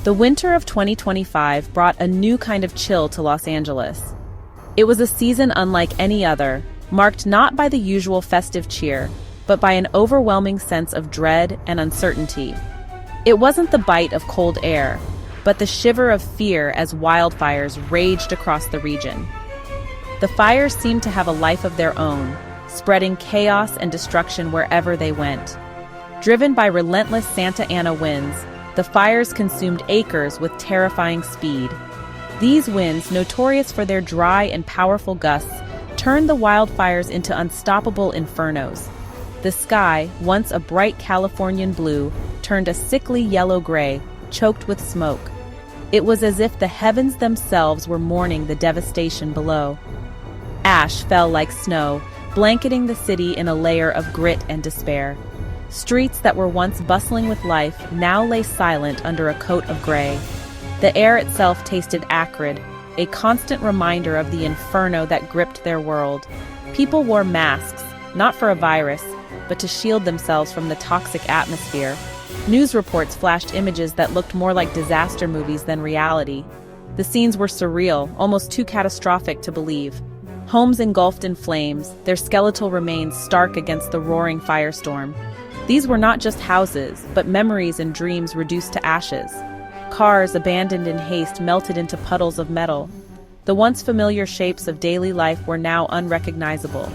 The winter of 2025 brought a new kind of chill to Los Angeles. It was a season unlike any other, marked not by the usual festive cheer, but by an overwhelming sense of dread and uncertainty. It wasn't the bite of cold air, but the shiver of fear as wildfires raged across the region. The fires seemed to have a life of their own, spreading chaos and destruction wherever they went. Driven by relentless Santa Ana winds, the fires consumed acres with terrifying speed. These winds, notorious for their dry and powerful gusts, turned the wildfires into unstoppable infernos. The sky, once a bright Californian blue, turned a sickly yellow-gray, choked with smoke. It was as if the heavens themselves were mourning the devastation below. Ash fell like snow, blanketing the city in a layer of grit and despair. Streets that were once bustling with life now lay silent under a coat of gray. The air itself tasted acrid, a constant reminder of the inferno that gripped their world. People wore masks, not for a virus, but to shield themselves from the toxic atmosphere. News reports flashed images that looked more like disaster movies than reality. The scenes were surreal, almost too catastrophic to believe. Homes engulfed in flames, their skeletal remains stark against the roaring firestorm. These were not just houses, but memories and dreams reduced to ashes. Cars abandoned in haste melted into puddles of metal. The once familiar shapes of daily life were now unrecognizable.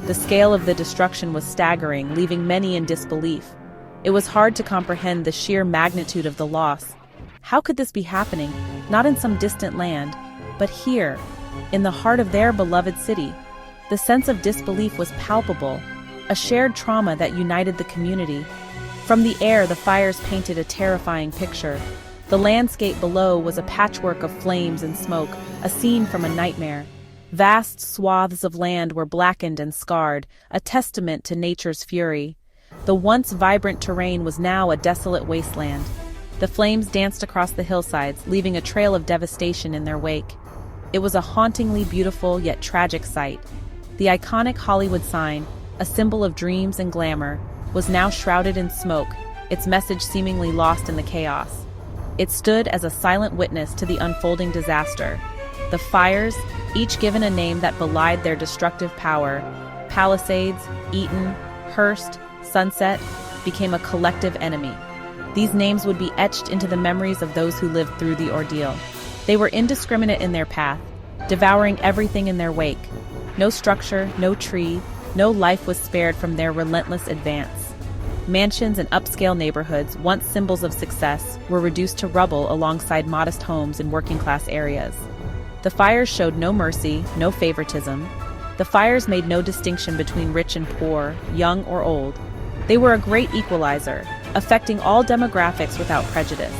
The scale of the destruction was staggering, leaving many in disbelief. It was hard to comprehend the sheer magnitude of the loss. How could this be happening, not in some distant land, but here, in the heart of their beloved city? The sense of disbelief was palpable, a shared trauma that united the community. From the air, the fires painted a terrifying picture. The landscape below was a patchwork of flames and smoke, a scene from a nightmare. Vast swaths of land were blackened and scarred, a testament to nature's fury. The once vibrant terrain was now a desolate wasteland. The flames danced across the hillsides, leaving a trail of devastation in their wake. It was a hauntingly beautiful yet tragic sight. The iconic Hollywood sign, a symbol of dreams and glamour, was now shrouded in smoke, its message seemingly lost in the chaos. It stood as a silent witness to the unfolding disaster. The fires, each given a name that belied their destructive power, Palisades, Eaton, Hearst, Sunset, became a collective enemy. These names would be etched into the memories of those who lived through the ordeal. They were indiscriminate in their path, devouring everything in their wake. No structure, no tree, no life was spared from their relentless advance. Mansions and upscale neighborhoods, once symbols of success, were reduced to rubble alongside modest homes in working-class areas. The fires showed no mercy, no favoritism. The fires made no distinction between rich and poor, young or old. They were a great equalizer, affecting all demographics without prejudice.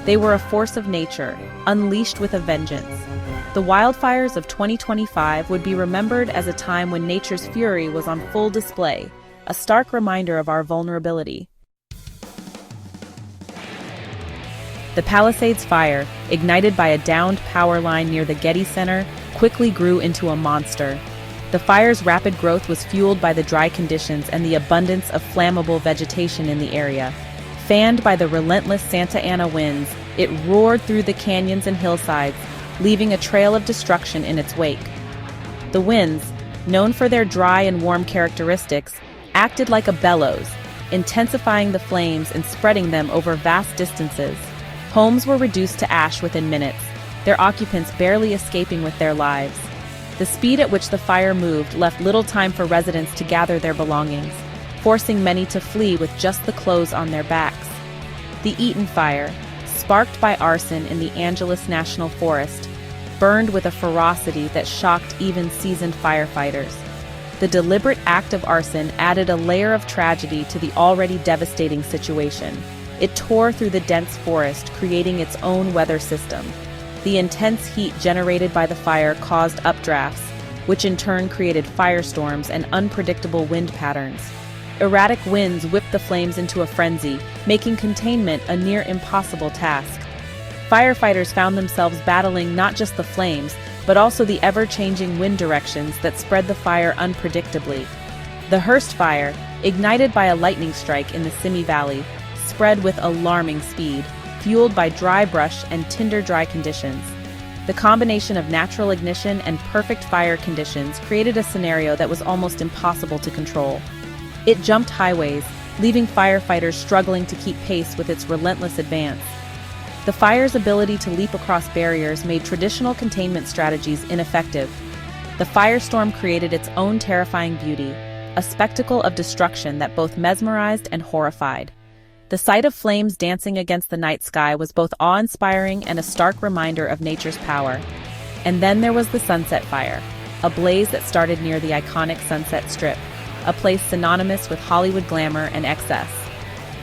They were a force of nature, unleashed with a vengeance. The wildfires of 2025 would be remembered as a time when nature's fury was on full display, a stark reminder of our vulnerability. The Palisades fire, ignited by a downed power line near the Getty Center, quickly grew into a monster. The fire's rapid growth was fueled by the dry conditions and the abundance of flammable vegetation in the area. Fanned by the relentless Santa Ana winds, it roared through the canyons and hillsides, leaving a trail of destruction in its wake. The winds, known for their dry and warm characteristics, acted like a bellows, intensifying the flames and spreading them over vast distances. Homes were reduced to ash within minutes, their occupants barely escaping with their lives. The speed at which the fire moved left little time for residents to gather their belongings, forcing many to flee with just the clothes on their backs. The Eaton fire, sparked by arson in the Angeles National Forest, burned with a ferocity that shocked even seasoned firefighters. The deliberate act of arson added a layer of tragedy to the already devastating situation. It tore through the dense forest, creating its own weather system. The intense heat generated by the fire caused updrafts, which in turn created firestorms and unpredictable wind patterns. Erratic winds whipped the flames into a frenzy, making containment a near impossible task. Firefighters found themselves battling not just the flames, but also the ever-changing wind directions that spread the fire unpredictably. The Hearst fire, ignited by a lightning strike in the Simi Valley, spread with alarming speed. fueled by dry brush and tinder-dry conditions. The combination of natural ignition and perfect fire conditions created a scenario that was almost impossible to control. It jumped highways, leaving firefighters struggling to keep pace with its relentless advance. The fire's ability to leap across barriers made traditional containment strategies ineffective. The firestorm created its own terrifying beauty, a spectacle of destruction that both mesmerized and horrified. The sight of flames dancing against the night sky was both awe-inspiring and a stark reminder of nature's power. And then there was the Sunset Fire, a blaze that started near the iconic Sunset Strip, a place synonymous with Hollywood glamour and excess.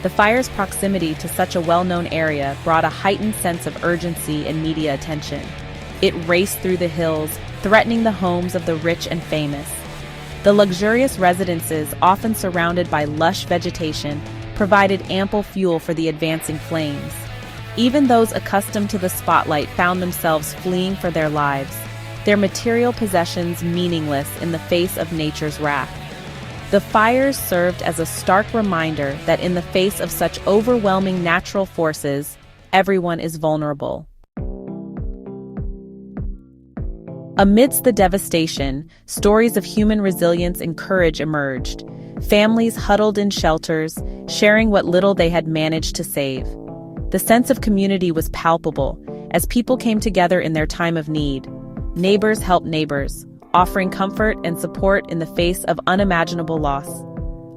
The fire's proximity to such a well-known area brought a heightened sense of urgency and media attention. It raced through the hills, threatening the homes of the rich and famous. The luxurious residences, often surrounded by lush vegetation, provided ample fuel for the advancing flames. Even those accustomed to the spotlight found themselves fleeing for their lives, their material possessions meaningless in the face of nature's wrath. The fires served as a stark reminder that in the face of such overwhelming natural forces, everyone is vulnerable. Amidst the devastation, stories of human resilience and courage emerged. Families huddled in shelters, sharing what little they had managed to save. The sense of community was palpable as people came together in their time of need. Neighbors helped neighbors, offering comfort and support in the face of unimaginable loss.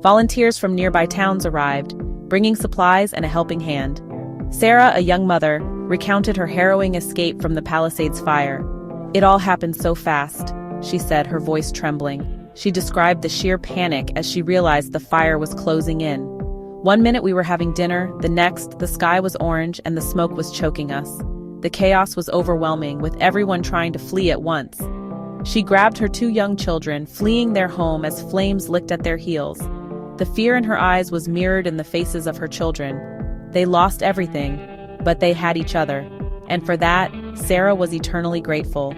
Volunteers from nearby towns arrived, bringing supplies and a helping hand. Sarah, a young mother, recounted her harrowing escape from the Palisades fire. "It all happened so fast," she said, her voice trembling. She described the sheer panic as she realized the fire was closing in. One minute we were having dinner, the next, the sky was orange and the smoke was choking us. The chaos was overwhelming, with everyone trying to flee at once. She grabbed her two young children, fleeing their home as flames licked at their heels. The fear in her eyes was mirrored in the faces of her children. They lost everything, but they had each other. And for that, Sarah was eternally grateful.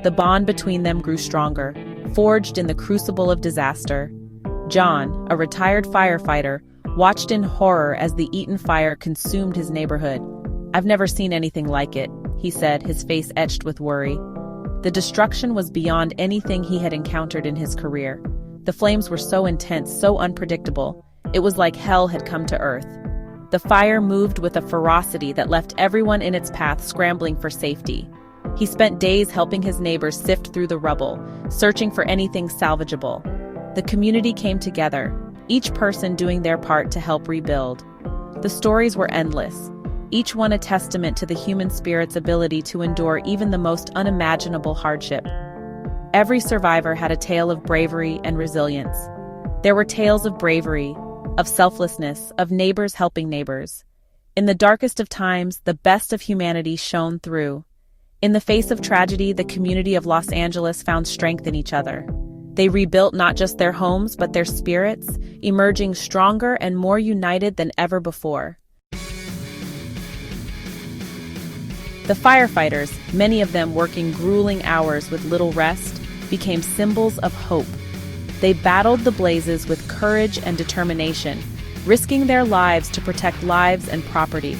The bond between them grew stronger, forged in the crucible of disaster. John, a retired firefighter, watched in horror as the Eaton fire consumed his neighborhood. "I've never seen anything like it," he said, his face etched with worry. The destruction was beyond anything he had encountered in his career. The flames were so intense, so unpredictable. It was like hell had come to earth. The fire moved with a ferocity that left everyone in its path scrambling for safety. He spent days helping his neighbors sift through the rubble, searching for anything salvageable. The community came together, each person doing their part to help rebuild. The stories were endless, each one a testament to the human spirit's ability to endure even the most unimaginable hardship. Every survivor had a tale of bravery and resilience. There were tales of bravery, of selflessness, of neighbors helping neighbors. In the darkest of times, the best of humanity shone through. In the face of tragedy, the community of Los Angeles found strength in each other. They rebuilt not just their homes, but their spirits, emerging stronger and more united than ever before. The firefighters, many of them working grueling hours with little rest, became symbols of hope. They battled the blazes with courage and determination, risking their lives to protect lives and property.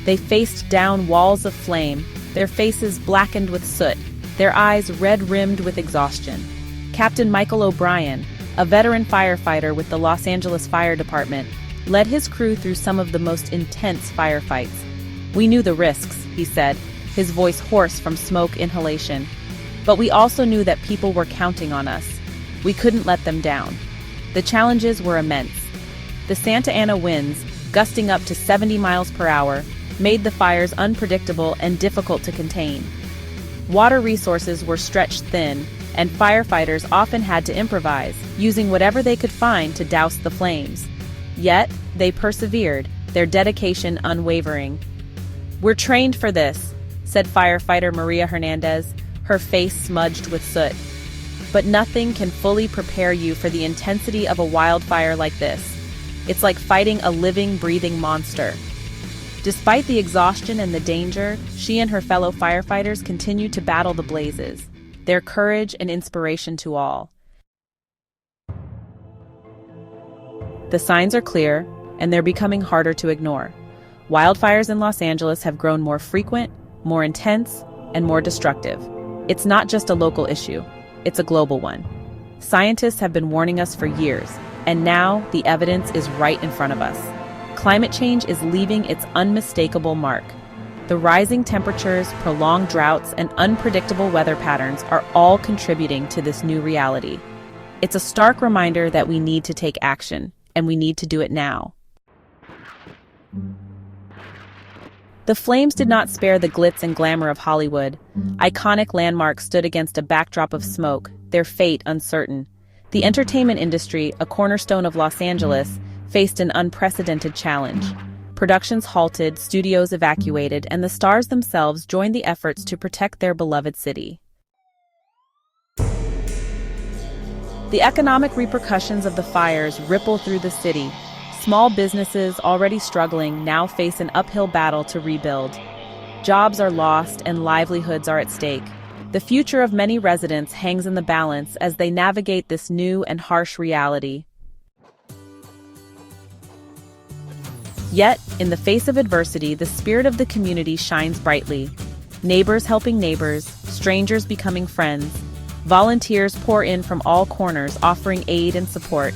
They faced down walls of flame, their faces blackened with soot, their eyes red-rimmed with exhaustion. Captain Michael O'Brien, a veteran firefighter with the Los Angeles Fire Department, led his crew through some of the most intense firefights. "We knew the risks," he said, his voice hoarse from smoke inhalation. "But we also knew that people were counting on us. We couldn't let them down." The challenges were immense. The Santa Ana winds, gusting up to 70 miles per hour, made the fires unpredictable and difficult to contain. Water resources were stretched thin, and firefighters often had to improvise, using whatever they could find to douse the flames. Yet, they persevered, their dedication unwavering. "We're trained for this," said firefighter Maria Hernandez, her face smudged with soot. "But nothing can fully prepare you for the intensity of a wildfire like this. It's like fighting a living, breathing monster." Despite the exhaustion and the danger, she and her fellow firefighters continued to battle the blazes, their courage and inspiration to all. The signs are clear, and they're becoming harder to ignore. Wildfires in Los Angeles have grown more frequent, more intense, and more destructive. It's not just a local issue, it's a global one. Scientists have been warning us for years, and now the evidence is right in front of us. Climate change is leaving its unmistakable mark. The rising temperatures, prolonged droughts, and unpredictable weather patterns are all contributing to this new reality. It's a stark reminder that we need to take action, and we need to do it now. The flames did not spare the glitz and glamour of Hollywood. Iconic landmarks stood against a backdrop of smoke, their fate uncertain. The entertainment industry, a cornerstone of Los Angeles, faced an unprecedented challenge. Productions halted, studios evacuated, and the stars themselves joined the efforts to protect their beloved city. The economic repercussions of the fires ripple through the city. Small businesses, already struggling, now face an uphill battle to rebuild. Jobs are lost and livelihoods are at stake. The future of many residents hangs in the balance as they navigate this new and harsh reality. Yet, in the face of adversity, the spirit of the community shines brightly. Neighbors helping neighbors, strangers becoming friends. Volunteers pour in from all corners, offering aid and support.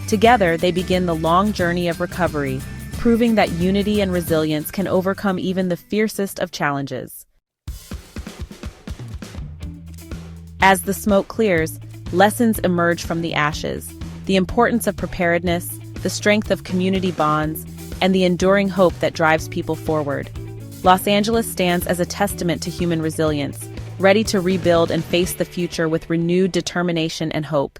Together, they begin the long journey of recovery, proving that unity and resilience can overcome even the fiercest of challenges. As the smoke clears, lessons emerge from the ashes. The importance of preparedness, the strength of community bonds, and the enduring hope that drives people forward. Los Angeles stands as a testament to human resilience, ready to rebuild and face the future with renewed determination and hope.